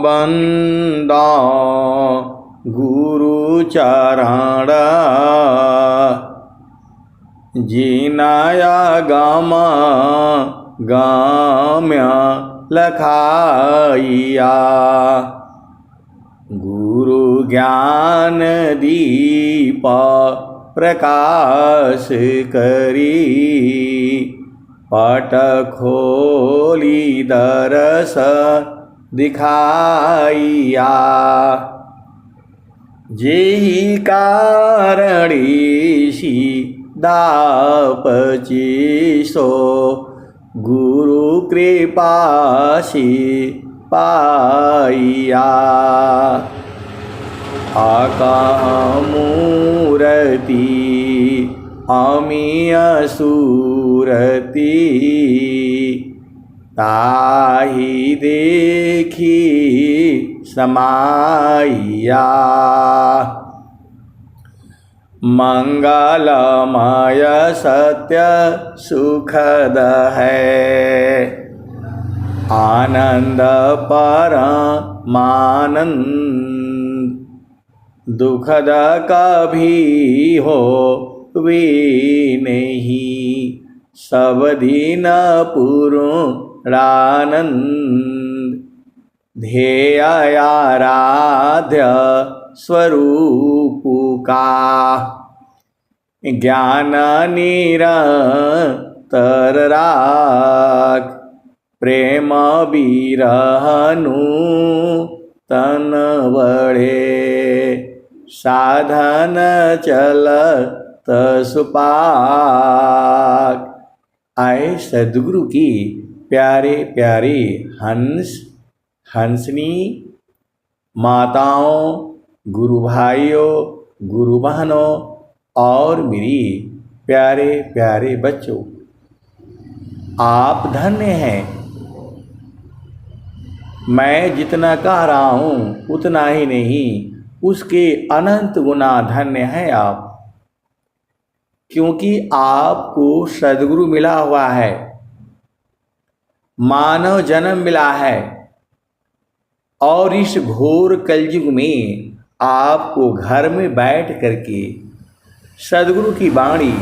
बंदा गुरु चरण जिनाया गामा गाम्य लखाइया गुरु ज्ञान दीप प्रकाश करी पट खोली दरस दिखाइया जेहि कारणीसी दापचीसो गुरु कृपासी पाइया आकामूरति अमीय सूरति ताहि देखी समाइया मंगलमय सत्य सुखद है आनंद परमानंद दुखद कभी हो वे नहीं सब दिन पूर्णानंद ध्येय आराध्य स्वरूप का ज्ञान निरंतर राख प्रेम बिरहनु तन बढ़े साधन चलत सुपाक। आए सद्गुरु की प्यारे प्यारे हंसनी माताओं, गुरु भाइयों, गुरु बहनों और मेरी प्यारे प्यारे बच्चों, आप धन्य हैं। मैं जितना कह रहा हूँ उतना ही नहीं, उसके अनंत गुना धन्य हैं आप, क्योंकि आपको सद्गुरु मिला हुआ है, मानव जन्म मिला है और इस घोर कलयुग में आपको घर में बैठ करके सद्गुरु की वाणी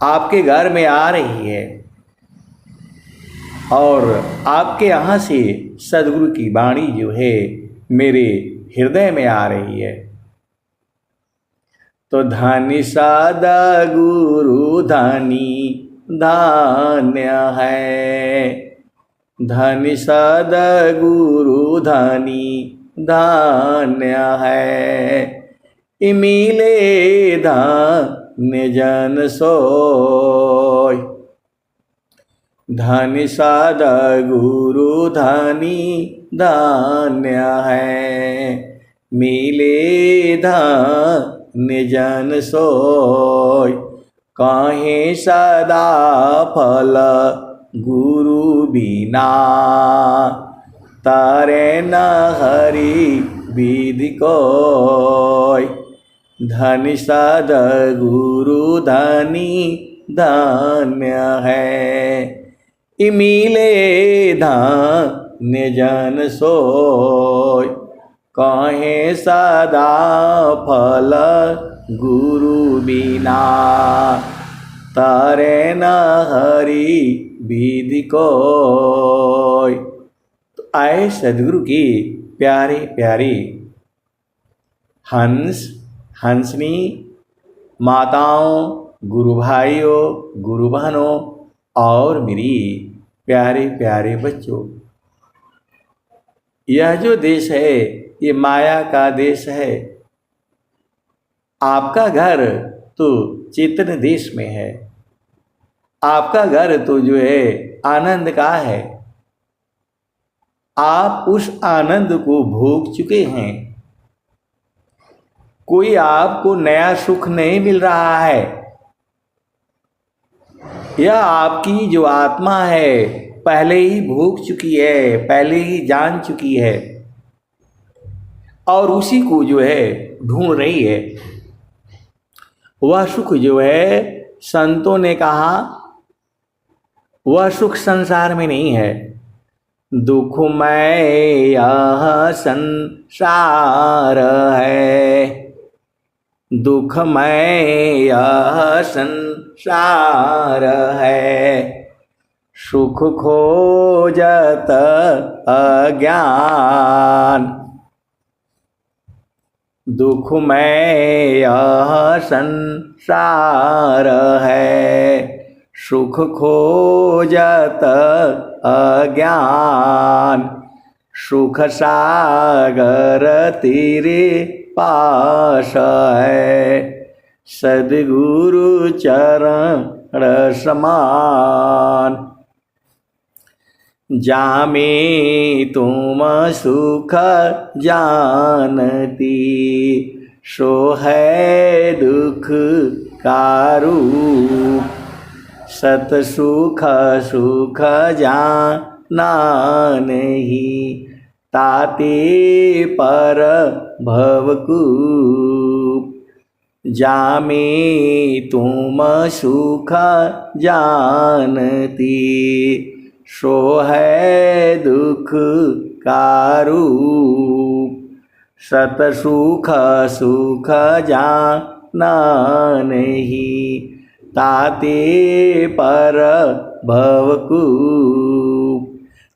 आपके घर में आ रही है और आपके यहाँ से सद्गुरु की वाणी जो है मेरे हृदय में आ रही है। तो धन्य सद्गुरु धनी धान्य है, धन्य सद्गुरु धनी धान्य है, मिले धन्य जन सोय। धन्य सद्गुरु धनी धान्य है, मिले धन्य जन सोय। काहे सदा फल गुरु बिना, तारे न हरि विधि कोय। धन्य सद्गुरु धनी धन्य है, मिले धन्य जन सोय। काहे सदा फल गुरु बिना, तारे न हरि विधि कोय। तो आए सद्गुरु की प्यारे प्यारे हंसनी माताओं, गुरु भाइयों, गुरु बहनों और मेरी प्यारे प्यारे बच्चों, यह जो देश है ये माया का देश है। आपका घर तो चेतन देश में है, आपका घर तो जो है आनंद का है। आप उस आनंद को भोग चुके हैं, कोई आपको नया सुख नहीं मिल रहा है। यह आपकी जो आत्मा है पहले ही भोग चुकी है, पहले ही जान चुकी है और उसी को जो है ढूंढ रही है। वह सुख जो है संतों ने कहा वह सुख संसार में नहीं है, दुखमय यह संसार है, दुखमय यह संसार है। सुख खोजत अज्ञान, दुखमय यह संसार है। सुख खोजत अज्ञान, सुख सागर तेरे पास है। सद्गुरु चरण समान, जामे तुम सुख जानती। सो है दुख का रूप, सत सुख सुख जाना नहीं। ताते पर भवकूप, जामे तुम सुख जानती। सो है दुख का रूप, सत सुख सुख जाना नहीं। ताते पर भवकूप।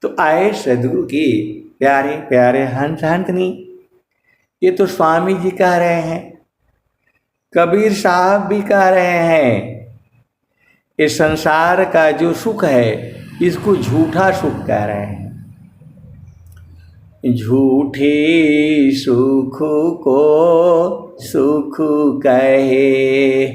तो आए सद्गुरु के प्यारे प्यारे हंस हंसनी, ये तो स्वामी जी कह रहे हैं, कबीर साहब भी कह रहे हैं। इस संसार का जो सुख है इसको झूठा सुख कह रहे हैं। झूठे सुख को सुख कहे,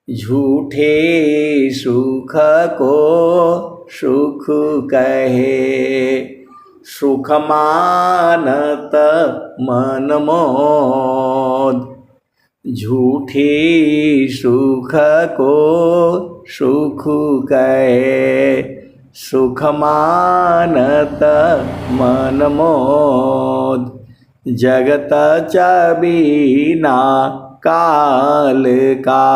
झूठे सुख को सुख कहे। सुख मानत मन मोद, झूठे सुख को सुख कहे। सुख मानत मन मोद, जगत चबीना काल का।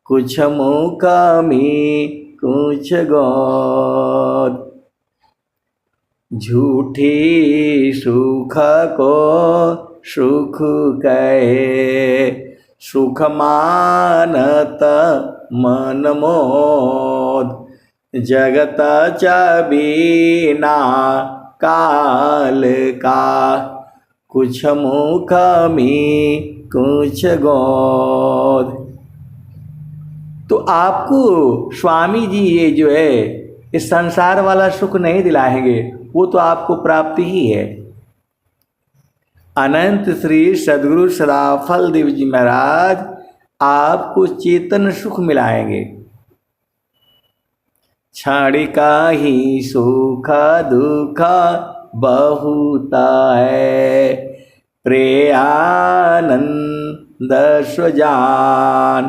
कुछ मुख में कुछ गोद, झूठे सुख को सुख कहे। सुख मानत मन मोद, जगत चबीना काल का। कुछ मुख में कुछ गोद। तो आपको स्वामी जी ये जो है इस संसार वाला सुख नहीं दिलाएंगे, वो तो आपको प्राप्ति ही है। अनंत श्री सद्गुरु सदाफल देव जी महाराज आपको चेतन सुख मिलाएंगे। क्षणिका ही सुख दुख बहुत है, प्रेयानंद स्वजान।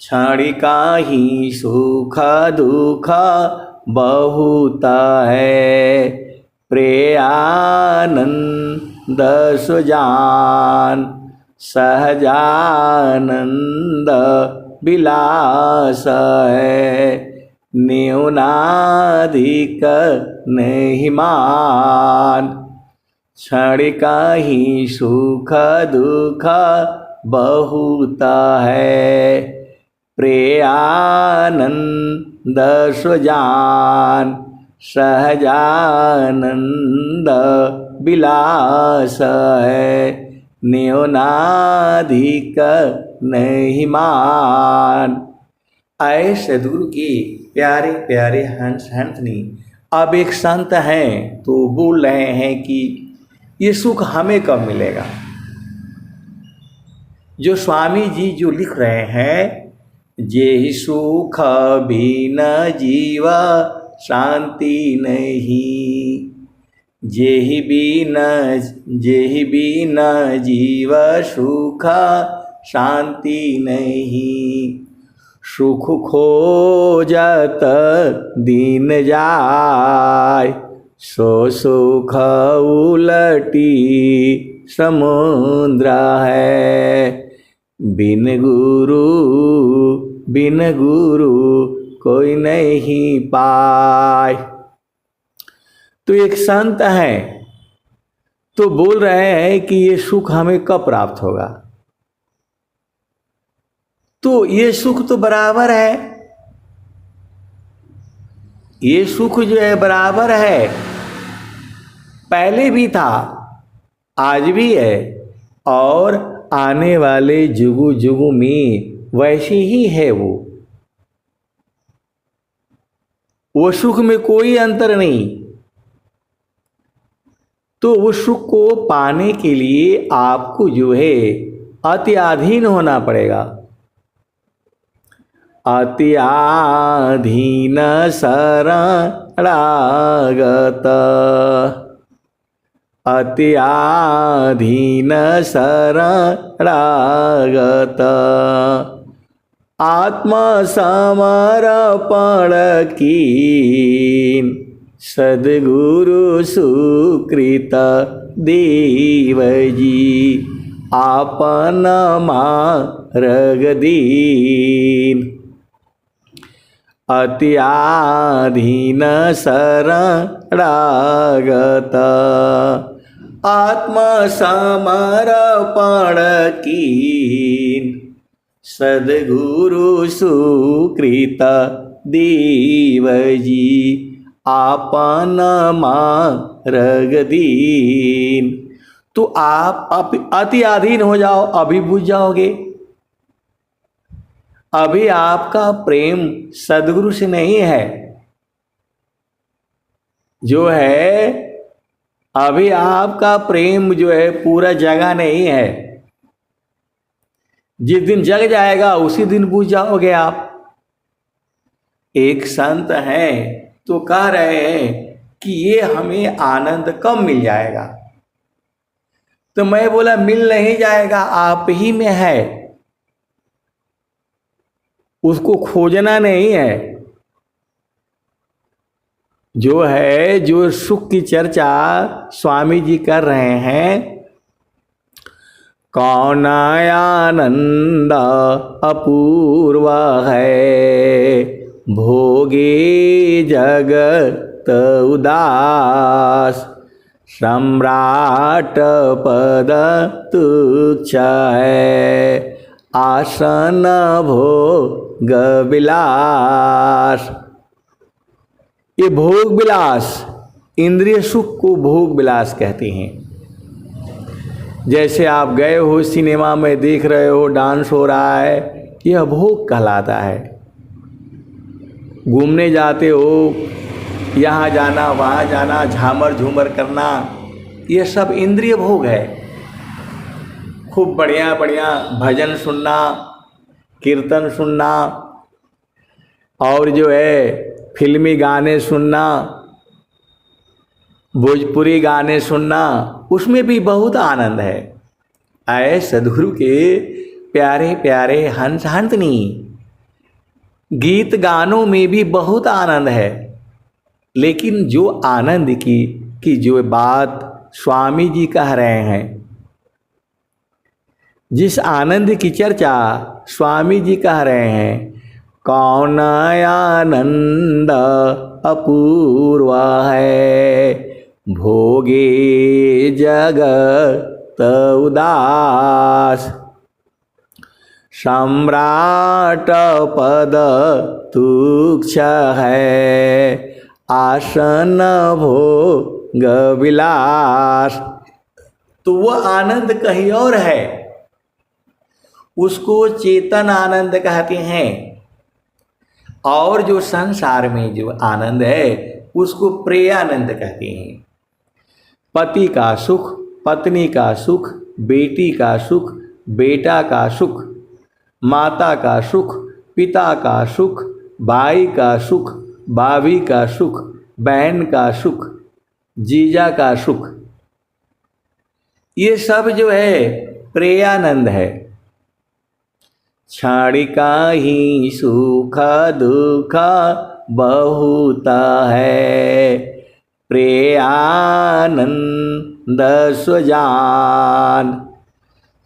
क्षणिका ही सुख दुख बहुत है, प्रेयानंद स्वजान। सहजानंद विलास है, न्यूनाधिक नहीं मान। क्षणिका ही सुख दुख बहुत है, प्रेयानंद स्वजान। सहजानंद विलास है, न्यूनाधिक नहीं मान। आए सद्गुरु की प्यारे प्यारे हंस हंसनी। अब एक संत हैं तो बोल रहे हैं कि ये सुख हमें कब मिलेगा। जो स्वामी जी जो लिख रहे हैं, जे सुख बिना जीवा शांति नहीं। जेहि बिना जीव सुख शांति नहीं। सुख खोजत दिन जाय, सो सुख उलटी समुद्र है। बिन गुरु कोई नहीं पाए। तो एक संत हैं तो बोल रहे हैं कि ये सुख हमें कब प्राप्त होगा। तो ये सुख तो बराबर है, ये सुख जो है बराबर है, पहले भी था, आज भी है, और आने वाले जुगु जुगु में वैसी ही है। वो सुख में कोई अंतर नहीं। तो उस सुख को पाने के लिए आपको जो है अत्याधीन होना पड़ेगा। अत्याधीन शरणागत, अत्याधीन शरणागत, आत्मसमर्पण कीन, सद्गुरु सुकृत देव जी, आपन मार्ग दीन। अत्याधीन शरणागत, आत्मसमर्पण कीन, सद्गुरु सुकृत देव जी, आपन मार्ग दीन। तो आप अति अधीन हो जाओ, अभी बुझ जाओगे। अभी आपका प्रेम सद्गुरु से नहीं है, जो है अभी आपका प्रेम जो है पूरा जगा नहीं है। जिस दिन जग जाएगा उसी दिन बुझ जाओगे आप। एक संत है तो कह रहे हैं कि ये हमें आनंद कब मिल जाएगा। तो मैं बोला मिल नहीं जाएगा, आप ही में है, उसको खोजना नहीं है। जो है, जो सुख की चर्चा स्वामी जी कर रहे हैं, कौन आनंद अपूर्व है, भोगे जगत उदास, सम्राट पद तुच्छ है, आसन भोग विलास। ये भोग विलास, इंद्रिय सुख को भोग विलास कहते हैं। जैसे आप गए हो सिनेमा में, देख रहे हो डांस हो रहा है, यह भोग कहलाता है। घूमने जाते हो, यहाँ जाना वहाँ जाना, झामर झूमर करना, ये सब इंद्रिय भोग है। खूब बढ़िया बढ़िया भजन सुनना, कीर्तन सुनना, और जो है फिल्मी गाने सुनना, भोजपुरी गाने सुनना, उसमें भी बहुत आनंद है। आए सद्गुरु के प्यारे प्यारे हंस हंसनी, गीत गानों में भी बहुत आनंद है। लेकिन जो आनंद की जो बात स्वामी जी कह रहे हैं, जिस आनंद की चर्चा स्वामी जी कह रहे हैं, कौन आनंद अपूर्व है, भोगे जगत उदास, सम्राट पद तुच्छ है, आसन भोग विलास। तो वह आनंद कहीं और है, उसको चेतन आनंद कहते हैं। और जो संसार में जो आनंद है उसको प्रेयानंद कहते हैं। पति का सुख, पत्नी का सुख, बेटी का सुख, बेटा का सुख, माता का सुख, पिता का सुख, भाई का सुख, भाभी का सुख, बहन का सुख, जीजा का सुख, ये सब जो है प्रेयानंद है। क्षणिका ही सुख दुख बहुत है, प्रेयानंद स्वजान।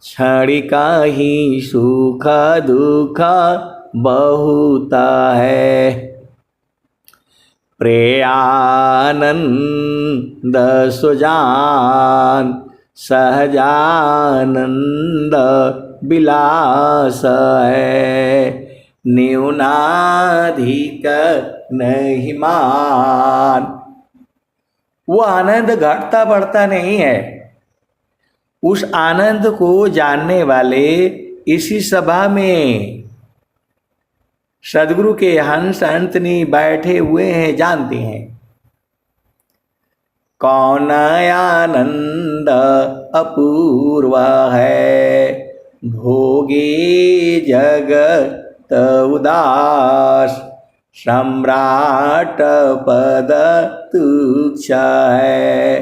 क्षणिका ही सुख दुख बहुत है, प्रेयानंद सुजान सहजानंद विलास है, न्यूनाधिक नहीं मान। वो आनंद घटता बढ़ता नहीं है। उस आनंद को जानने वाले इसी सभा में सदगुरु के हंस अंतनी बैठे हुए हैं, जानते हैं। कौन आनंद अपूर्व है, भोगे जगत उदास, सम्राट पद तुच्छ है,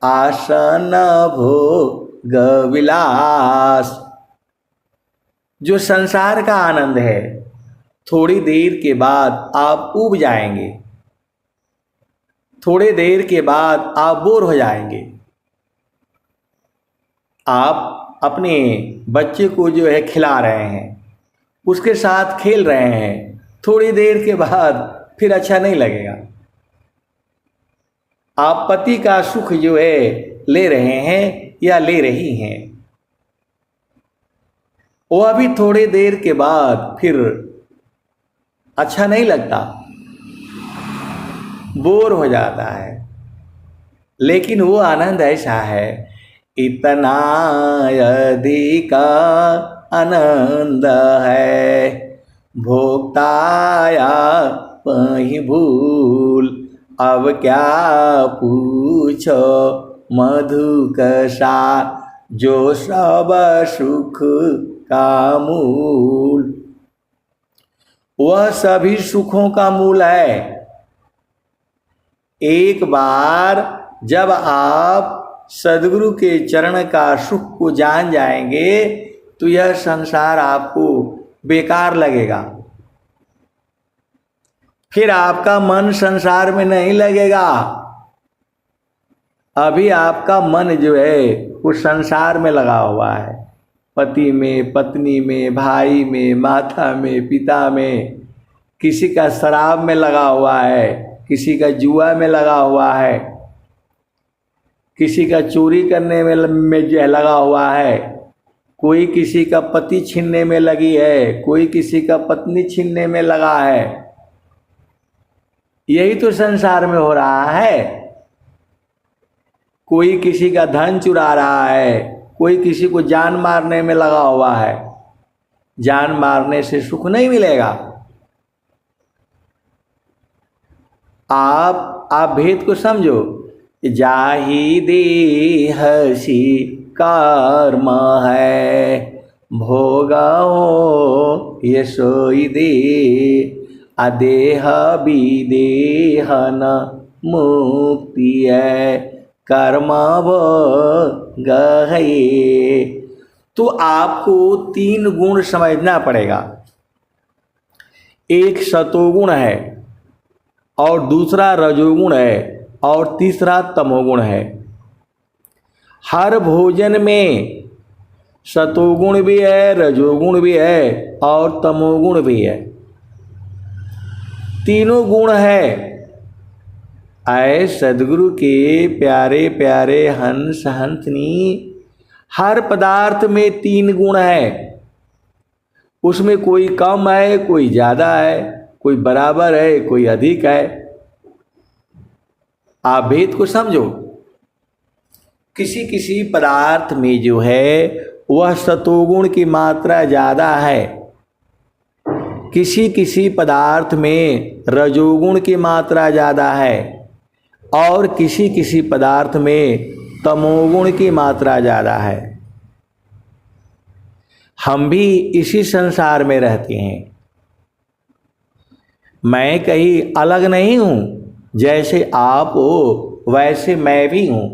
आसन भोग विलास। जो संसार का आनंद है, थोड़ी देर के बाद आप ऊब जाएंगे, थोड़े देर के बाद आप बोर हो जाएंगे। आप अपने बच्चे को जो है खिला रहे हैं, उसके साथ खेल रहे हैं, थोड़ी देर के बाद फिर अच्छा नहीं लगेगा। आप पति का सुख जो है ले रहे हैं या ले रही हैं, वो अभी थोड़ी देर के बाद फिर अच्छा नहीं लगता, बोर हो जाता है। लेकिन वो आनंद ऐसा है, इतना अधिक आनंद है, भोक्ताया पही भूल, अब क्या पूछो मधु कसा, जो सब सुख का मूल। वह सभी सुखों का मूल है। एक बार जब आप सदगुरु के चरण का सुख को जान जाएंगे तो यह संसार आपको बेकार लगेगा। फिर आपका मन संसार में नहीं लगेगा। अभी आपका मन जो है वो संसार में लगा हुआ है, पति में, पत्नी में, भाई में, माता में, पिता में। किसी का शराब में लगा हुआ है, किसी का जुआ में लगा हुआ है, किसी का चोरी करने में जो है लगा हुआ है, कोई किसी का पति छीनने में लगी है, कोई किसी का पत्नी छीनने में लगा है। यही तो संसार में हो रहा है। कोई किसी का धन चुरा रहा है, कोई किसी को जान मारने में लगा हुआ है। जान मारने से सुख नहीं मिलेगा। आप भेद को समझो। जाहि देहसी कर्म है, भोगाओ ये सोई दे, अदेह विदेहन मुक्ति है, कर्म गहे। तो आपको 3 गुण समझना पड़ेगा। एक सतोगुण है, और दूसरा रजोगुण है, और तीसरा तमोगुण है। हर भोजन में सतोगुण भी है, रजोगुण भी है, और तमोगुण भी है। तीनों गुण है। आए सदगुरु के प्यारे प्यारे हंस हंसनी, हर पदार्थ में 3 गुण है। उसमें कोई कम है, कोई ज़्यादा है, कोई बराबर है, कोई अधिक है। आप भेद को समझो। किसी किसी पदार्थ में जो है वह सतोगुण की मात्रा ज़्यादा है, किसी किसी पदार्थ में रजोगुण की मात्रा ज़्यादा है, और किसी किसी पदार्थ में तमोगुण की मात्रा ज़्यादा है। हम भी इसी संसार में रहते हैं। मैं कहीं अलग नहीं हूँ। जैसे आप हो वैसे मैं भी हूँ।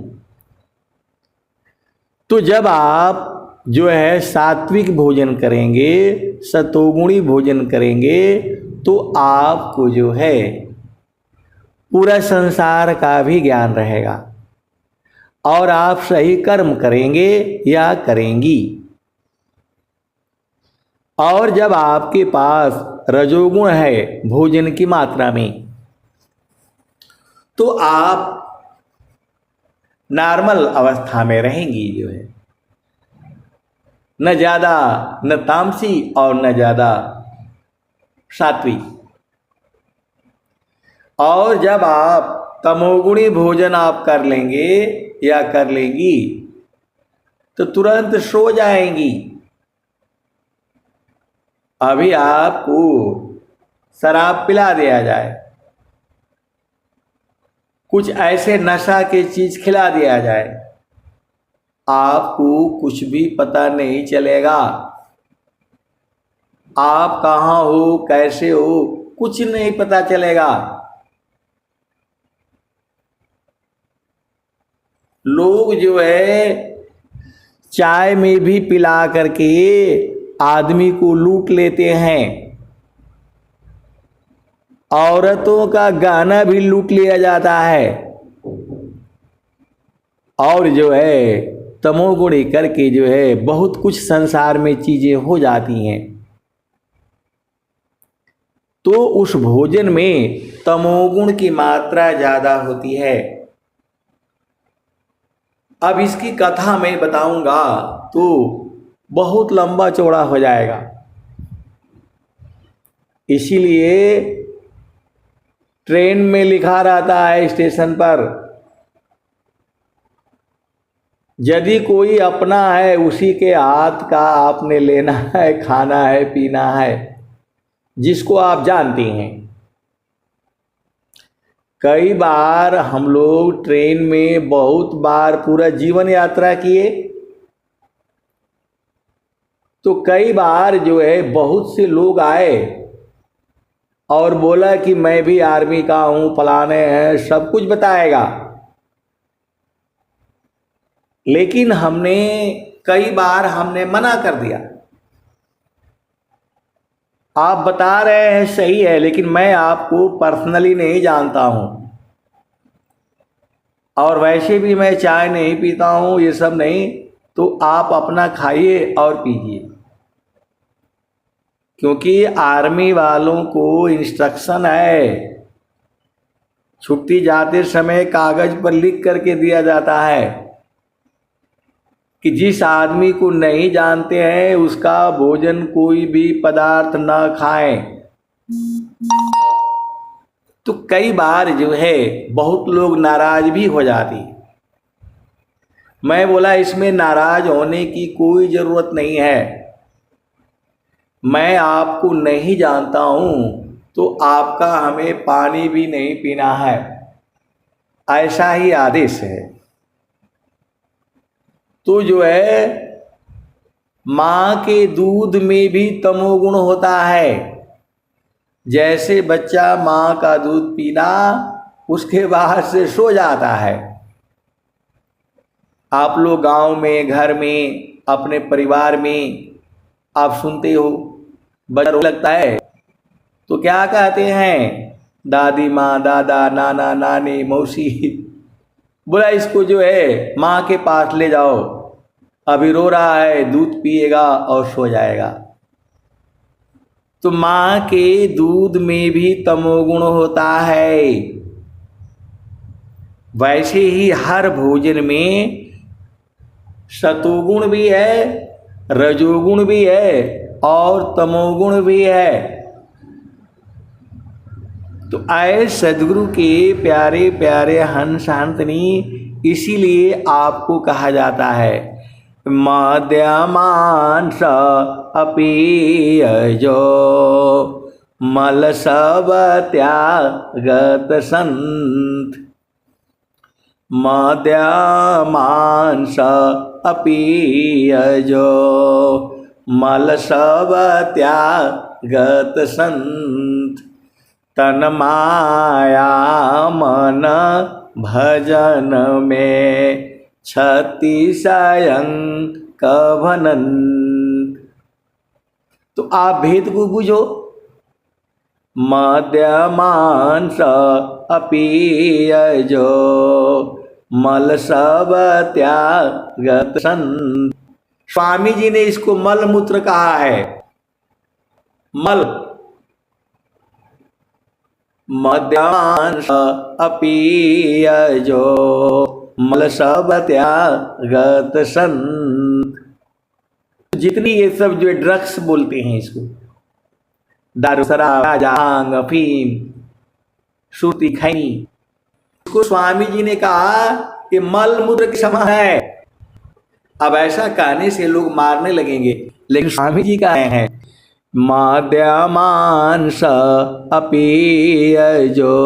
तो जब आप जो है सात्विक भोजन करेंगे, सतोगुणी भोजन करेंगे, तो आपको जो है पूरा संसार का भी ज्ञान रहेगा, और आप सही कर्म करेंगे या करेंगी। और जब आपके पास रजोगुण है भोजन की मात्रा में, तो आप नॉर्मल अवस्था में रहेंगी जो है, न ज़्यादा न तामसी और न ज़्यादा सात्विक। और जब आप तमोगुणी भोजन आप कर लेंगे या कर लेंगी तो तुरंत सो जाएंगी। अभी आपको शराब पिला दिया जाए, कुछ ऐसे नशा की चीज खिला दिया जाए, आपको कुछ भी पता नहीं चलेगा। आप कहाँ हो, कैसे हो, कुछ नहीं पता चलेगा। लोग जो है चाय में भी पिला करके आदमी को लूट लेते हैं, औरतों का गहना भी लूट लिया जाता है, और जो है तमोगुणी करके जो है बहुत कुछ संसार में चीजें हो जाती हैं। तो उस भोजन में तमोगुण की मात्रा ज्यादा होती है। अब इसकी कथा मैं बताऊंगा तो बहुत लंबा चौड़ा हो जाएगा, इसीलिए ट्रेन में लिखा रहता है स्टेशन पर, यदि कोई अपना है उसी के हाथ का आपने लेना है, खाना है, पीना है, जिसको आप जानती हैं। कई बार हम लोग ट्रेन में बहुत बार पूरा जीवन यात्रा किए, तो कई बार जो है बहुत से लोग आए और बोला कि मैं भी आर्मी का हूं, फलाने हैं, सब कुछ बताएगा। लेकिन कई बार हमने मना कर दिया। आप बता रहे हैं सही है, लेकिन मैं आपको पर्सनली नहीं जानता हूं, और वैसे भी मैं चाय नहीं पीता हूं, ये सब नहीं, तो आप अपना खाइए और पीजिए। क्योंकि आर्मी वालों को इंस्ट्रक्शन है, छुट्टी जाते समय कागज पर लिख करके दिया जाता है कि जिस आदमी को नहीं जानते हैं उसका भोजन कोई भी पदार्थ न खाएं। तो कई बार जो है बहुत लोग नाराज भी हो जाती। मैं बोला इसमें नाराज होने की कोई जरूरत नहीं है, मैं आपको नहीं जानता हूं तो आपका हमें पानी भी नहीं पीना है, ऐसा ही आदेश है। तो जो है मां के दूध में भी तमोगुण होता है। जैसे बच्चा मां का दूध पीना उसके बाद से सो जाता है। आप लोग गांव में, घर में, अपने परिवार में आप सुनते हो, बच्चा रोने लगता है तो क्या कहते हैं, दादी माँ, दादा, नाना, नानी, मौसी, बोला इसको जो है माँ के पास ले जाओ, अभी रो रहा है, दूध पिएगा और सो जाएगा। तो माँ के दूध में भी तमोगुण होता है। वैसे ही हर भोजन में सतोगुण भी है, रजोगुण भी है और तमोगुण भी है। तो आए सदगुरु के प्यारे प्यारे हंस हंसनी, इसीलिए आपको कहा जाता है मद्यमांस अपीयजो मल सब त्यागत संत। मद्यमांस अपीयजो मल सब त्यागत संत। तन माया मन भजन में छतिशयं कभनन। तो आप भेद को बुझो, मद्यमांस अपीयजो मल सब त्यागत संत। स्वामी जी ने इसको मल मूत्र कहा है। मल मद्यमांस अपीयजो मल सब त्यागत संत। जितनी ये सब जो ड्रग्स बोलते हैं इसको, दारू, शराब, गांजा, भांग, अफीम, सुरती, खैनी, इसको स्वामी जी ने कहा कि मल मूत्र के समान है। अब ऐसा कहने से लोग मारने लगेंगे, लेकिन स्वामी जी का है मद्यमांस अपीयजो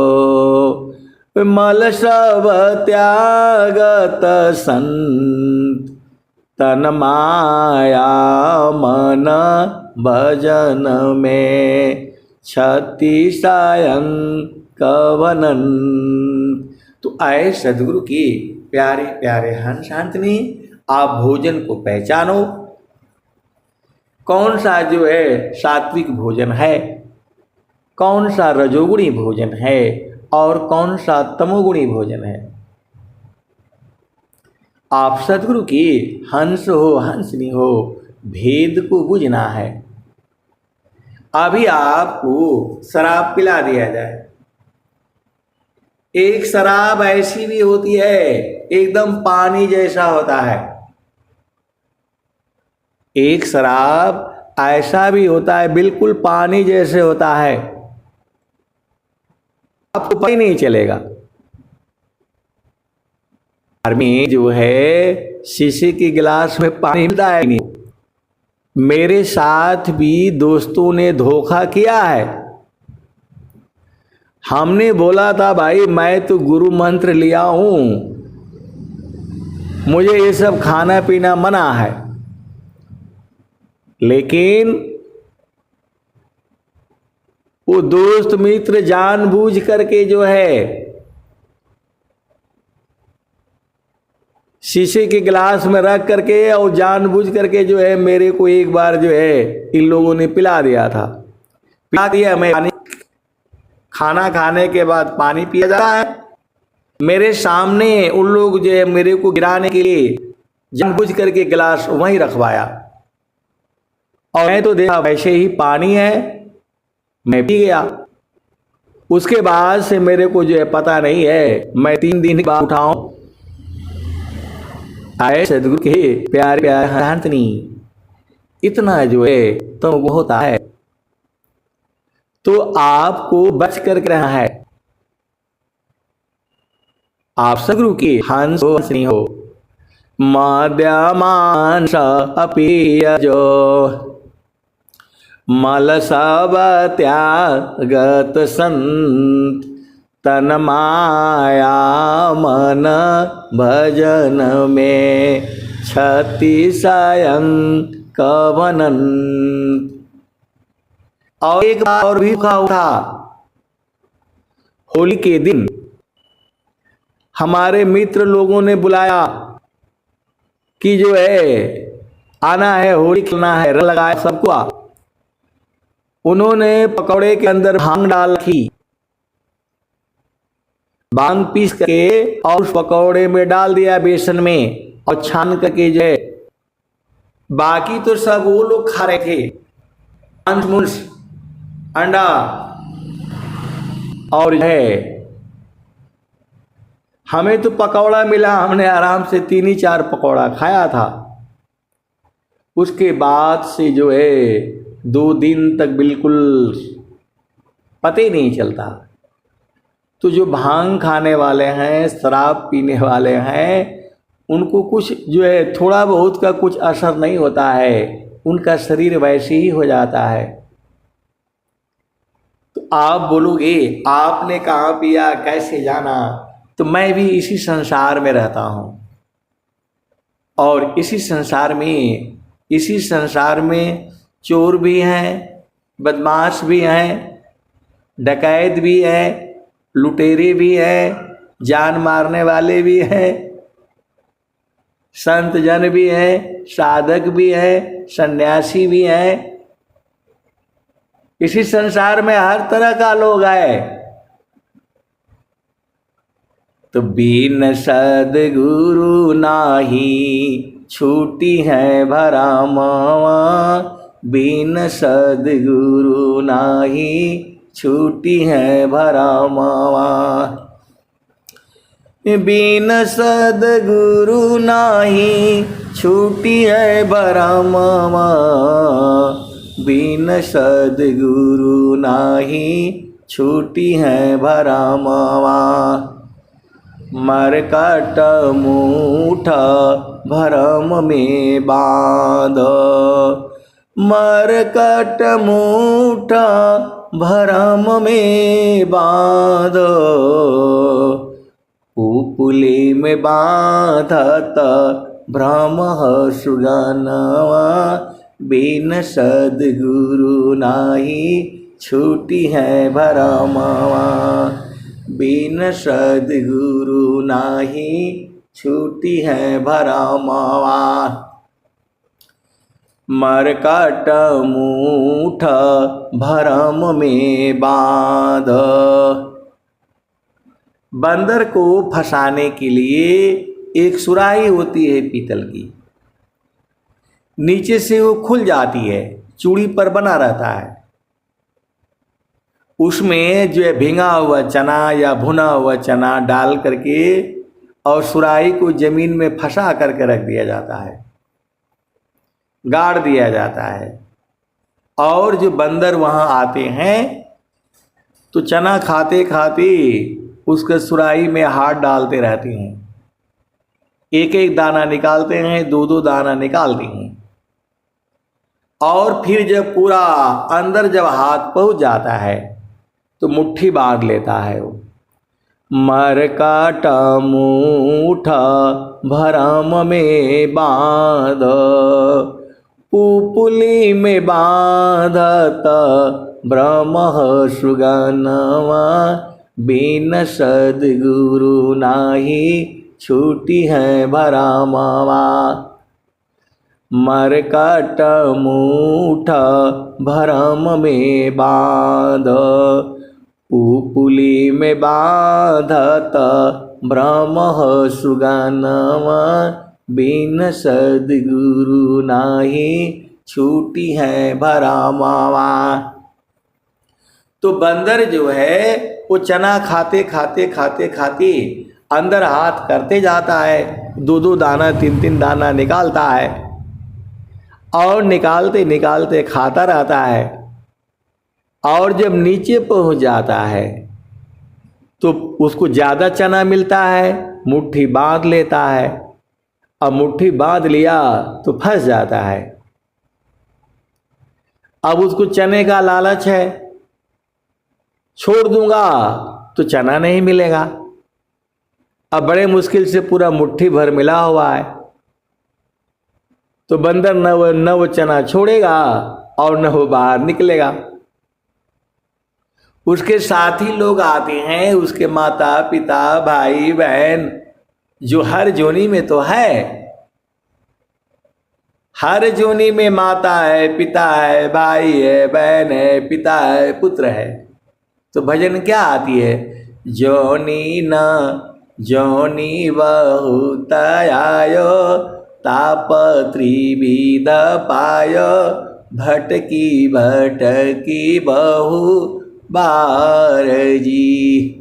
मल सब त्यागत संत तन माया मन भजन में क्षति सायं कवनन। तो आए सदगुरु की प्यारे प्यारे हंस हंसनी, आप भोजन को पहचानो, कौन सा जो है सात्विक भोजन है, कौन सा रजोगुणी भोजन है और कौन सा तमोगुणी भोजन है। आप सदगुरु की हंस हो हंसनी हो, भेद को बुझना है। अभी आपको शराब पिला दिया जाए, एक शराब ऐसी भी होती है एकदम पानी जैसा होता है, एक शराब ऐसा भी होता है बिल्कुल पानी जैसे होता है, आपको पता ही नहीं चलेगा। में जो है शीशे के गिलास में पानी मिलता है नहीं। मेरे साथ भी दोस्तों ने धोखा किया है। हमने बोला था भाई मैं तो गुरु मंत्र लिया हूं, मुझे ये सब खाना पीना मना है, लेकिन वो दोस्त मित्र जानबूझ करके जो है शीशे के गिलास में रख करके और जानबूझ करके जो है मेरे को एक बार जो है इन लोगों ने पिला दिया था। पिला दिया, मैं पानी खाना खाने के बाद पानी पिया जाता है, मेरे सामने उन लोग जो है मेरे को गिराने के लिए जानबूझ करके गिलास वहीं रखवाया और मैं तो देखा वैसे ही पानी है, मैं पी गया। उसके बाद से मेरे को जो है पता नहीं है, मैं 3 दिन बाद उठाऊं। आए सदगुरु के प्यारे प्यारे हंसनी, इतना जो है तो वो होता है, तो आपको बच कर रहना है। आप सदगुरु की हंसनी हो, मद्यमांस अपीयजो मल सब त्यागत संत तन माया मन भजन में क्षति सायं कवनन। और एक बार और भी उठा, होली के दिन हमारे मित्र लोगों ने बुलाया कि जो है आना है, होली खेलना है, रंग लगाया सबको। उन्होंने पकौड़े के अंदर भांग डाल रखी, भांग पीस करके और उस पकौड़े में डाल दिया बेसन में और छान करके जो है, बाकी तो सब वो लोग खा रहे थे, मांस मूंस अंडा और जो है हमें तो पकौड़ा मिला, हमने आराम से 3 ही 4 पकौड़ा खाया था। उसके बाद से जो है 2 दिन तक बिल्कुल पता ही नहीं चलता। तो जो भांग खाने वाले हैं, शराब पीने वाले हैं, उनको कुछ जो है थोड़ा बहुत का कुछ असर नहीं होता है, उनका शरीर वैसे ही हो जाता है। तो आप बोलोगे आपने कहाँ पिया, कैसे जाना? तो मैं भी इसी संसार में रहता हूँ और इसी संसार में चोर भी हैं, बदमाश भी हैं, डकैत भी हैं, लुटेरे भी हैं, जान मारने वाले भी हैं, संत जन भी हैं, साधक भी हैं, सन्यासी भी हैं। इसी संसार में हर तरह का लोग है। तो बिन सद्गुरु नाही छूटी है भरमवा, बिन सद्गुरु नाही छूटी है भरमवा। बिन सद्गुरु नाही छूटी है भरमवा। बिन सद्गुरु नाही छूटी है भरमवा। मरकट मूठ भरम में बांध। मरकट मूठ भरम में बांध। पुपुली में बांधत भ्रम सुगनवा। बिन सद्गुरु नाही छूटी है भरमवा। बिन सद्गुरु नाही छूटी है भरमवा। मरकट मूठ भरम में बांध। बंदर को फंसाने के लिए एक सुराही होती है पीतल की, नीचे से वो खुल जाती है, चूड़ी पर बना रहता है। उसमें जो है भींगा हुआ चना या भुना हुआ चना डाल करके और सुराही को जमीन में फंसा करके रख दिया जाता है, गाड़ दिया जाता है। और जो बंदर वहाँ आते हैं तो चना खाते खाते उसके सुराही में हाथ डालते रहते हैं, एक एक दाना निकालते हैं, दो दो दाना निकालते हैं। और फिर जब पूरा अंदर जब हाथ पहुँच जाता है तो मुट्ठी बांध लेता है वो। मरकट मूठ भरम में बांध। पुपुली में बांधत ब्रह्म सुगनवा। बिन सद्गुरु नाही छूटी है भरमवा। मरकट मूठ भरम में बांध। पुपुली में बांधत ब्रह्म सुगनवा। बिन सद्गुरु नाही छूटी है भरमवा। तो बंदर जो है वो चना खाते खाते खाते खाते अंदर हाथ करते जाता है, दो दो दाना तीन तीन दाना निकालता है और निकालते निकालते खाता रहता है। और जब नीचे पहुंच जाता है तो उसको ज़्यादा चना मिलता है, मुट्ठी बांध लेता है। अब मुट्ठी बांध लिया तो फंस जाता है। अब उसको चने का लालच है, छोड़ दूंगा तो चना नहीं मिलेगा। अब बड़े मुश्किल से पूरा मुट्ठी भर मिला हुआ है, तो बंदर न वो चना छोड़ेगा और न वो बाहर निकलेगा। उसके साथी लोग आते हैं, उसके माता पिता भाई बहन, जो हर जोनी में तो है, हर जोनी में माता है, पिता है, भाई है, बहन है, पिता है, पुत्र है। तो भजन क्या आती है? जोनी न जोनी बहुत आयो, ताप त्रिविध पायो, भटकी भटकी बहु बार जी।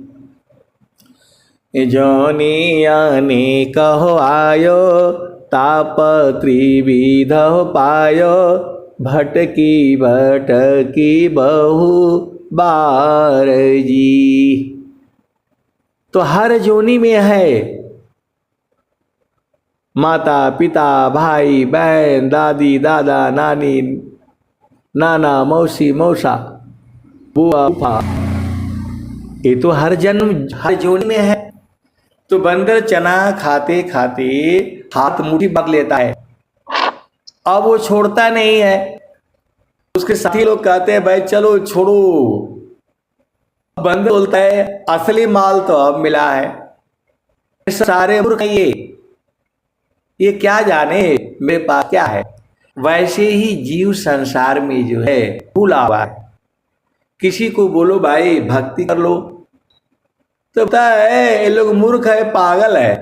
जोनी अनेक आयो, ताप त्रिविध पायो, भटकी भटकी बहु बार जी। तो हर जोनी में है, माता पिता भाई बहन दादी दादा नानी नाना मौसी मौसा बुआ फूफा, ये तो हर जन्म हर जोनी में है। तो बंदर चना खाते खाते हाथ मुट्ठी बांध लेता है, अब वो छोड़ता नहीं है। उसके साथी लोग कहते हैं भाई चलो छोड़ो। बंदर बोलता है असली माल तो अब मिला है, सारे मूर्ख ये क्या जाने मेरे पास क्या है। वैसे ही जीव संसार में जो है भूला हुआ है। किसी को बोलो भाई भक्ति कर लो तो पता है ये लोग मूर्ख है, पागल है,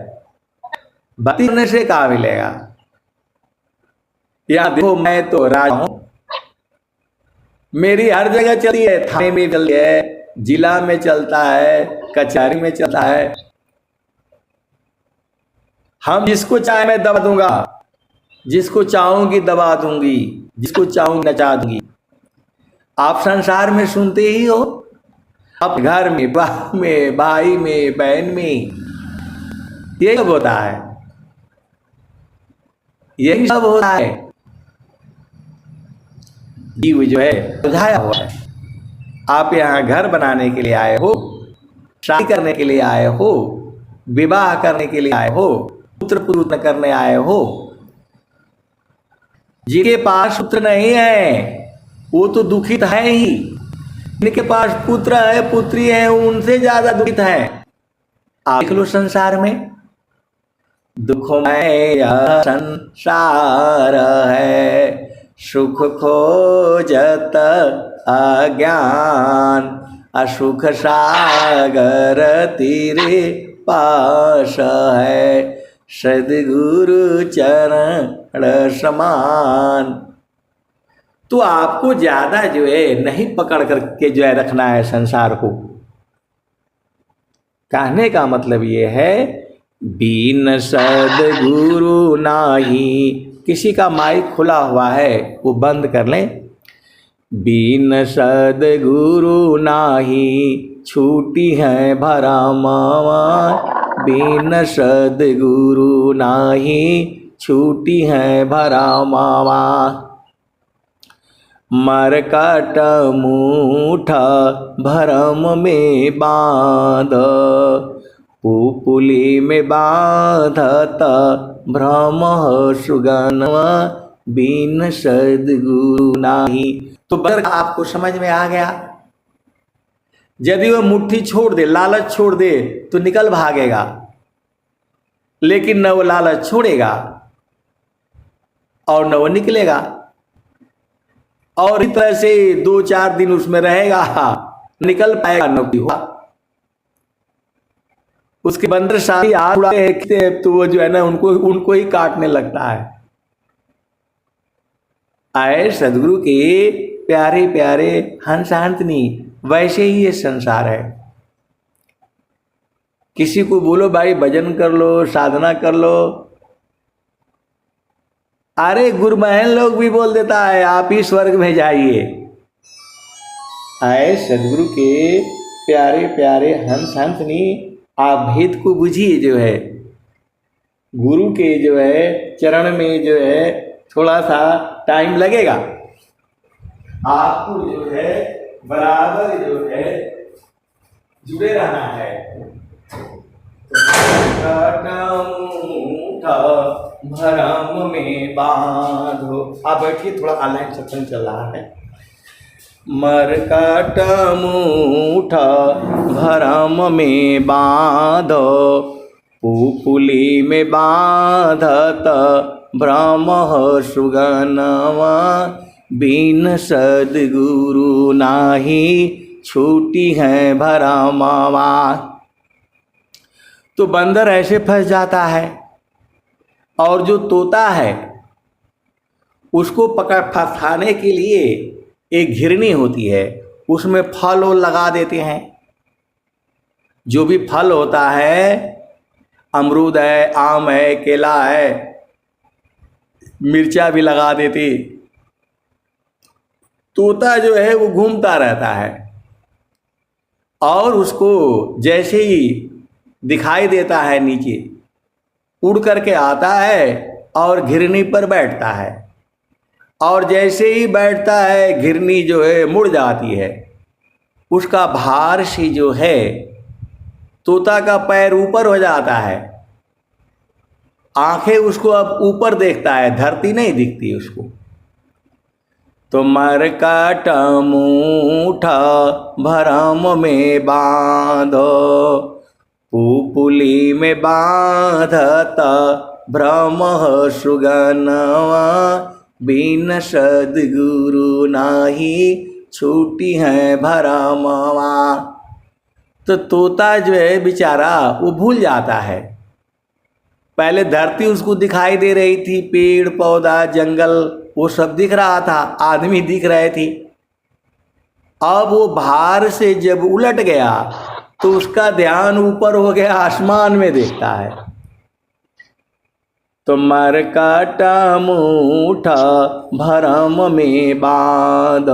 भक्ति करने से कहाँ मिलेगा। या देखो मैं तो राजा हूं, मेरी हर जगह चलती है, थाने में चलती है, जिला में चलता है, कचहरी में चलता है। हम जिसको चाहे मैं दबा दूंगा, जिसको चाहूंगी दबा दूंगी, जिसको चाहूंगी नचा दूंगी। आप संसार में सुनते ही हो, आप घर में, बाप में, भाई में, बहन में, यही सब होता है, यही सब होता है। जीव जो है बुझाया हुआ है। आप यहाँ घर बनाने के लिए आए हो, शादी करने के लिए आए हो, विवाह करने के लिए आए हो, पुत्र पुत्र करने आए हो। जिनके पास पुत्र नहीं है वो तो दुखित है ही, जिनके पास पुत्र है, पुत्री है, उनसे ज्यादा दुखित है। आप देख लो संसार में, दुखमय यह संसार है, सुख खोजत अज्ञान, असुख सागर तीरे पास है, सद्गुरु चरण समान। तो आपको ज्यादा जो है नहीं पकड़ करके जो है रखना है संसार को। कहने का मतलब ये है, बिन सद्गुरु नाही। किसी का माइक खुला हुआ है वो बंद कर लें। बिन सद्गुरु नाही छूटी है भरमावा, बिन सद्गुरु नाही छूटी है भरमावा। मरकट मूठा भरम में बांध, पुपुली में बांधत भ्रम सुगनवा, बिन सद्गुरु नाही। तो बस आपको समझ में आ गया। यदि वह मुट्ठी छोड़ दे, लालच छोड़ दे तो निकल भागेगा, लेकिन न वो लालच छोड़ेगा और न वो निकलेगा, और इस तरह से 2-4 दिन उसमें रहेगा, निकल पाएगा न हुआ। उसके बंदर सारी आग उड़ाते हैं तो वो जो है ना उनको ही काटने लगता है। आए सदगुरु के प्यारे प्यारे हंस हंसनी, वैसे ही ये संसार है। किसी को बोलो भाई भजन कर लो, साधना कर लो, अरे गुरमहल लोग भी बोल देता है आप ही स्वर्ग में जाइए। आए सदगुरु के प्यारे प्यारे हंस हंसनी, आप भेद को बुझिए। जो है गुरु के जो है चरण में जो है थोड़ा सा टाइम लगेगा, आपको जो है बराबर जो है जुड़े रहना है। भरम में बांधो। आप बैठिए, थोड़ा ऑनलाइन सत्संग चल रहा है। मरकट मूठा भरम में बांधो, पुपुली में बांधत भ्रम सुगनवा, बिन सद्गुरु नाही छूटी है भरमवा। तो बंदर ऐसे फंस जाता है, और जो तोता है उसको पकड़ फंसाने के लिए एक घिरनी होती है, उसमें फल वो लगा देते हैं। जो भी फल होता है, अमरूद है, आम है, केला है, मिर्चा भी लगा देते। तोता जो है वो घूमता रहता है, और उसको जैसे ही दिखाई देता है नीचे, उड़ करके आता है और घिरनी पर बैठता है, और जैसे ही बैठता है घिरनी जो है मुड़ जाती है। उसका भार से जो है तोता का पैर ऊपर हो जाता है, आंखें उसको अब ऊपर देखता है, धरती नहीं दिखती उसको। तो मरकट मूठा भरम में बांधो, पुपुली में बांधत भ्रम सुगनवा, बिन सद्गुरु नाही छूटी है भरमवा। तो तोता जो है बेचारा वो भूल जाता है। पहले धरती उसको दिखाई दे रही थी, पेड़ पौधा जंगल वो सब दिख रहा था, आदमी दिख रहे थे, अब वो भार से जब उलट गया तो उसका ध्यान ऊपर हो गया, आसमान में देखता है। तो मरकटा मूठा भरम में बांध,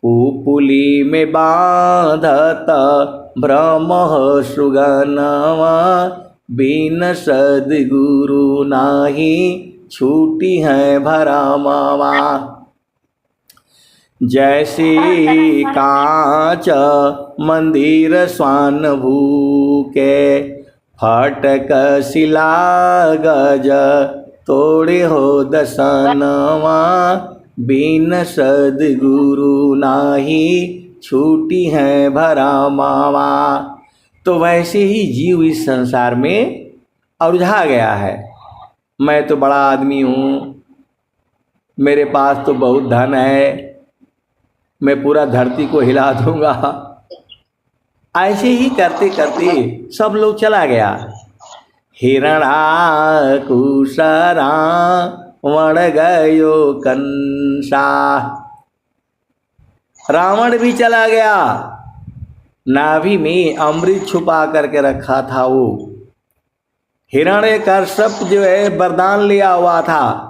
पुपुली में बांधत भ्रम सुगनवा, बिन सद्गुरु नाही छूटी है भरमवा। जैसे कांच मंदिर स्वान भूके, फटक शिला गज तोड़े हो दसनवा, बिन सद्गुरु नाही छूटी है भरमवा। तो वैसे ही जीव इस संसार में उलझा गया है। मैं तो बड़ा आदमी हूँ, मेरे पास तो बहुत धन है, मैं पूरा धरती को हिला दूंगा। ऐसे ही करते करते सब लोग चला गया। हिरणा कुशरा वण गयो कंसा, रावण भी चला गया। नाभि में अमृत छुपा करके रखा था वो। हिरण्यकश्यप जो है वरदान लिया हुआ था,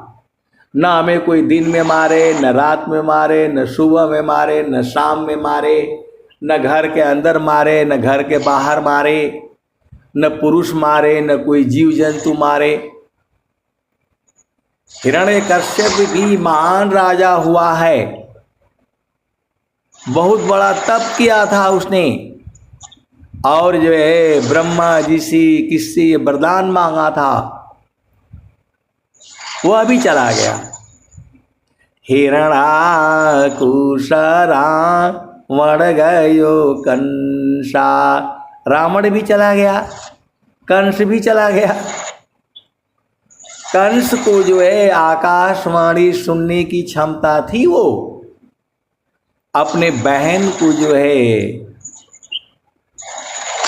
न हमें कोई दिन में मारे, न रात में मारे, न सुबह में मारे, न शाम में मारे, न घर के अंदर मारे, न घर के बाहर मारे, न पुरुष मारे, न कोई जीव जंतु मारे। हिरण्यकश्यप भी महान राजा हुआ है, बहुत बड़ा तप किया था उसने, और जो है ब्रह्मा जी से किससे वरदान मांगा था, वह भी चला गया। हिरणा कुशरा वण गयो कंसा, रावण भी चला गया, कंस भी चला गया। कंस को जो है आकाशवाणी सुनने की क्षमता थी, वो अपने बहन को जो है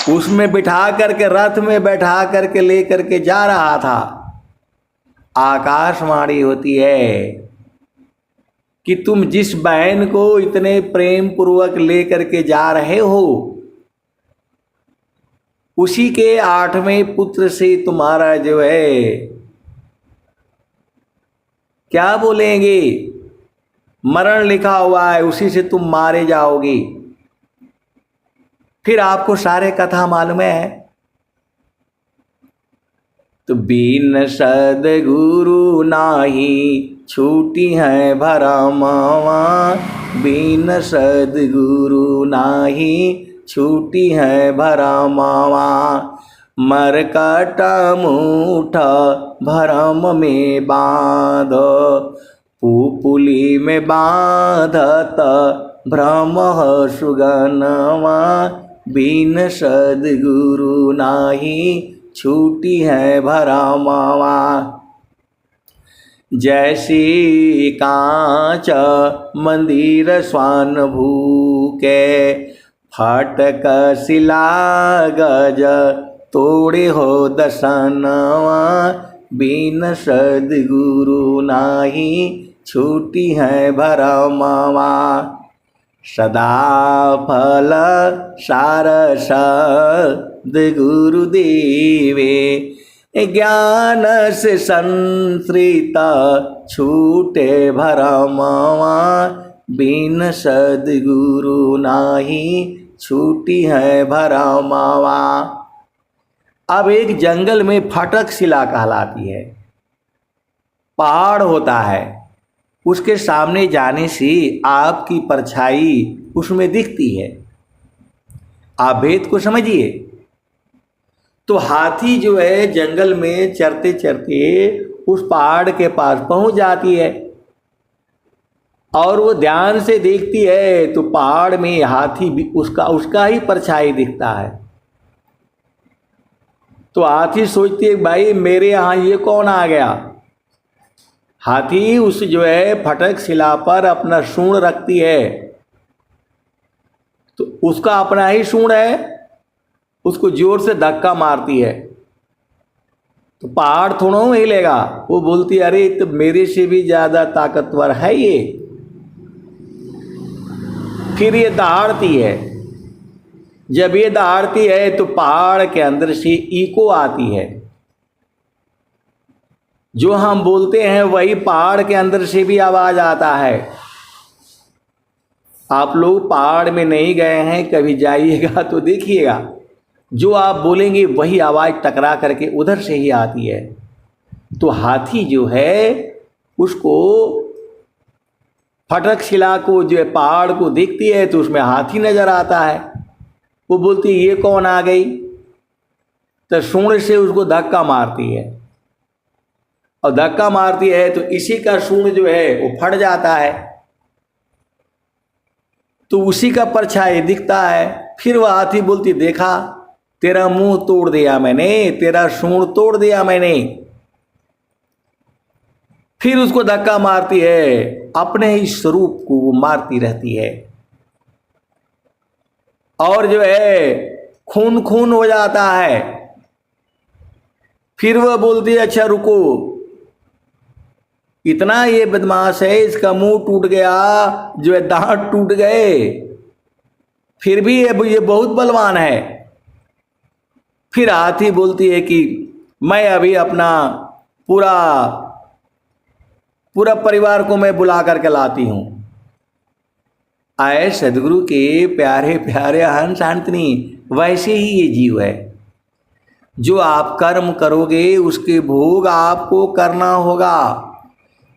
उसमें बिठा करके, रथ में बैठा करके लेकर के जा रहा था। आकाशवाणी होती है कि तुम जिस बहन को इतने प्रेम पूर्वक लेकर के जा रहे हो, उसी के 8वें पुत्र से तुम्हारा जो है क्या बोलेंगे, मरण लिखा हुआ है, उसी से तुम मारे जाओगे। फिर आपको सारे कथा मालूम है। तो बिन सद्गुरु नाही छूटी है भरमवा, बिन सद्गुरु नाही छूटी है भरमवा। मरकटा मूठा भरम में बांध, पुपुली में बांधत भ्रम सुगनवा, बिन सद्गुरु नाही छूटी है भरमवा। जैसी कांच मंदिर स्वान भूके, फटक शिला गज तोड़े हो दसनवा, बिन सद्गुरु नाही छूटी है भरमवा। सदा फल सार सद्गुरुदेवे, ज्ञान से संश्रित छूटे भरमवा, बिन सद्गुरु नाही छूटी है भरमवा। अब एक जंगल में फटक शिला कहलाती है, पहाड़ होता है, उसके सामने जाने से आपकी परछाई उसमें दिखती है। आप भेद को समझिए। तो हाथी जो है जंगल में चरते चरते उस पहाड़ के पास पहुंच जाती है, और वो ध्यान से देखती है तो पहाड़ में हाथी भी उसका ही परछाई दिखता है। तो हाथी सोचती है भाई मेरे यहाँ ये कौन आ गया। हाथी उस जो है फटक शिला पर अपना सूंड रखती है, तो उसका अपना ही सूंड है, उसको जोर से धक्का मारती है तो पहाड़ थोड़ा हिलेगा। वो बोलती है अरे तो मेरे से भी ज़्यादा ताकतवर है ये। फिर ये दहाड़ती है। जब ये दहाड़ती है तो पहाड़ के अंदर से इको आती है। जो हम बोलते हैं वही पहाड़ के अंदर से भी आवाज आता है। आप लोग पहाड़ में नहीं गए हैं, कभी जाइएगा तो देखिएगा, जो आप बोलेंगे वही आवाज टकरा करके उधर से ही आती है। तो हाथी जो है उसको फटक शिला को, जो है पहाड़ को देखती है तो उसमें हाथी नजर आता है। वो बोलती है ये कौन आ गई, तो सूंड से उसको धक्का मारती है, और धक्का मारती है तो इसी का सूंड जो है वो फट जाता है, तो उसी का परछाई दिखता है। फिर वह हाथी बोलती देखा, तेरा मुंह तोड़ दिया मैंने, तेरा सूंड तोड़ दिया मैंने। फिर उसको धक्का मारती है, अपने ही स्वरूप को वो मारती रहती है, और जो है खून खून हो जाता है। फिर वह बोलती है अच्छा रुको, इतना ये बदमाश है, इसका मुंह टूट गया, जो है दांत टूट गए, फिर भी ये बहुत बलवान है। फिर हाथी बोलती है कि मैं अभी अपना पूरा परिवार को मैं बुला करके लाती हूं। आए सदगुरु के प्यारे प्यारे हंस हंसनी, वैसे ही ये जीव है। जो आप कर्म करोगे उसके भोग आपको करना होगा।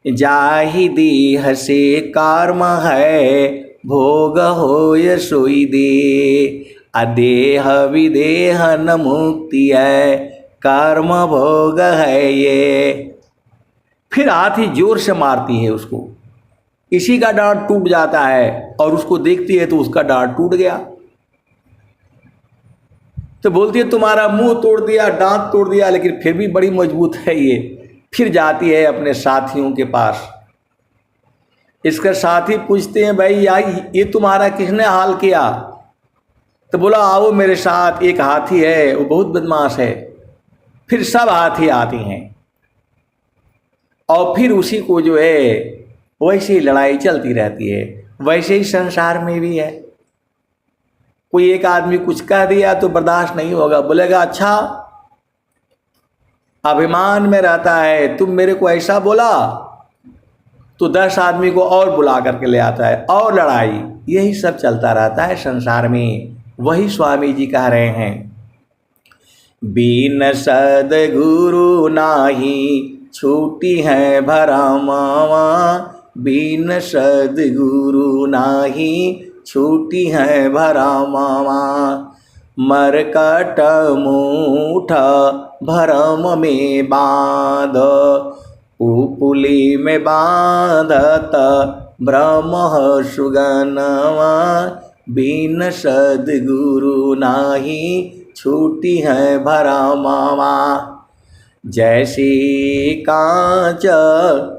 जाहि देह से कर्म है, भोग होय सोई दे। अदेह विदेह न मुक्ति है, कर्म भोग है ये। फिर हाथी जोर से मारती है उसको, इसी का डांट टूट जाता है, और उसको देखती है तो उसका डांट टूट गया। तो बोलती है तुम्हारा मुंह तोड़ दिया, दांत तोड़ दिया, लेकिन फिर भी बड़ी मजबूत है ये। फिर जाती है अपने साथियों के पास। इसके साथी पूछते हैं भाई ये तुम्हारा किसने हाल किया। तो बोला आओ मेरे साथ, एक हाथी है वो बहुत बदमाश है। फिर सब हाथी आती हैं, और फिर उसी को जो है वैसे ही लड़ाई चलती रहती है। वैसे ही संसार में भी है, कोई एक आदमी कुछ कह दिया तो बर्दाश्त नहीं होगा, बोलेगा अच्छा अभिमान में रहता है, तुम मेरे को ऐसा बोला, तो 10 आदमी को और बुला करके ले आता है, और लड़ाई। यही सब चलता रहता है संसार में। वही स्वामी जी कह रहे हैं, बिन सद्गुरु नाही छूटी है भरमावा, बिन सद्गुरु नाही छूटी है भरमावा। मरकट मूठ भरम में बांध, उपुली में बांधत ब्रह्म सुगनवा। बिन सद्गुरु नाही छूटी है भरमावा। जैसे कांच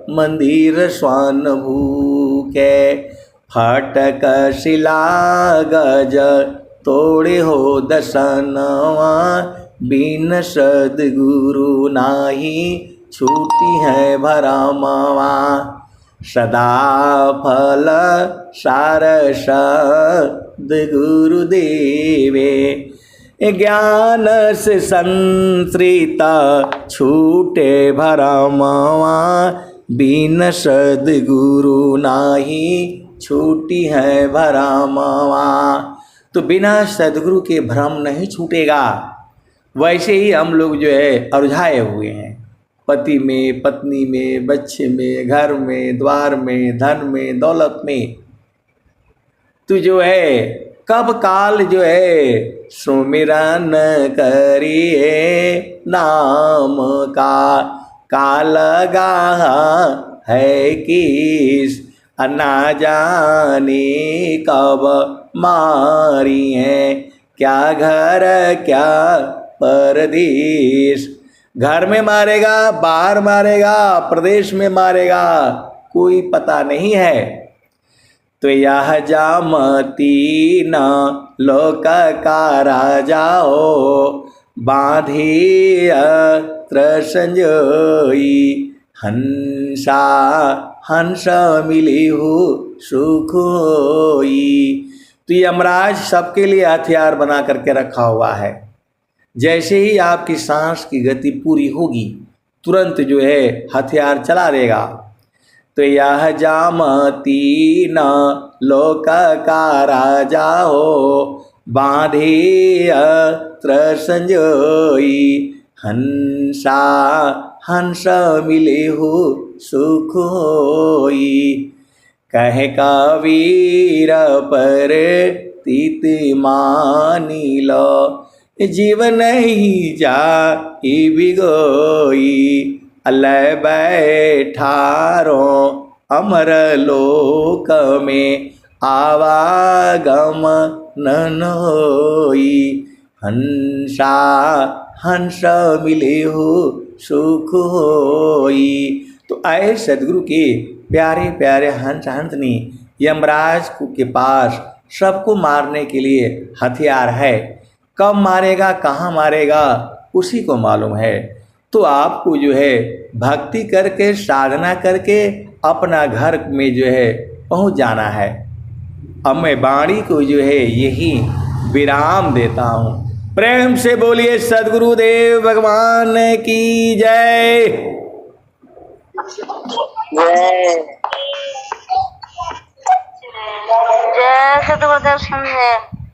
मंदिर स्वान भूखे, फटक शिला गज तोड़े हो दसनवा। बिन सद्गुरु नाही छूटी है भरमावा। सदा फल सार सद्गुरुदेवे, ज्ञान से संश्रित छूटे भरमावा। बिन सद्गुरु नाही छूटी है भरमावा। तो बिना सद्गुरु के भ्रम नहीं छूटेगा। वैसे ही हम लोग जो है उलझाए हुए हैं, पति में, पत्नी में, बच्चे में, घर में, द्वार में, धन में, दौलत में। तो जो है कब काल जो है सुमिरन करिए नाम का लगा है किस, ना जाने कब मारी है, क्या घर क्या परदेश। घर में मारेगा, बाहर मारेगा, प्रदेश में मारेगा, कोई पता नहीं है। तो यह जामती न लोक का राजा हो, बांधी अत्र संजोई। हंसा हंस मिली हो सुख होई। तो यमराज सबके लिए हथियार बना करके रखा हुआ है। जैसे ही आपकी सांस की गति पूरी होगी तुरंत जो है हथियार चला देगा। तो यह जामती न लोक का राजा हो, बांधे अस्त्र संजोई। हंसा हंस मिले हो सुख होई। कह कबीर पर तीत मानी लो, जीवन ही जा बिगोई। अल्लाह बैठारो अमर लोक में, आवागम न होई। हंसा हंस मिले हो सुख होई। तो आए सदगुरु के प्यारे प्यारे हंस हंसनी यमराज के पास सबको मारने के लिए हथियार है। कब मारेगा कहाँ मारेगा उसी को मालूम है। तो आपको जो है भक्ति करके साधना करके अपना घर में जो है पहुंच जाना है। अब मैं वाणी को जो है यही विराम देता हूँ। प्रेम से बोलिए सद्गुरुदेव भगवान की जय। जय जय सतगुरुदेव समझे।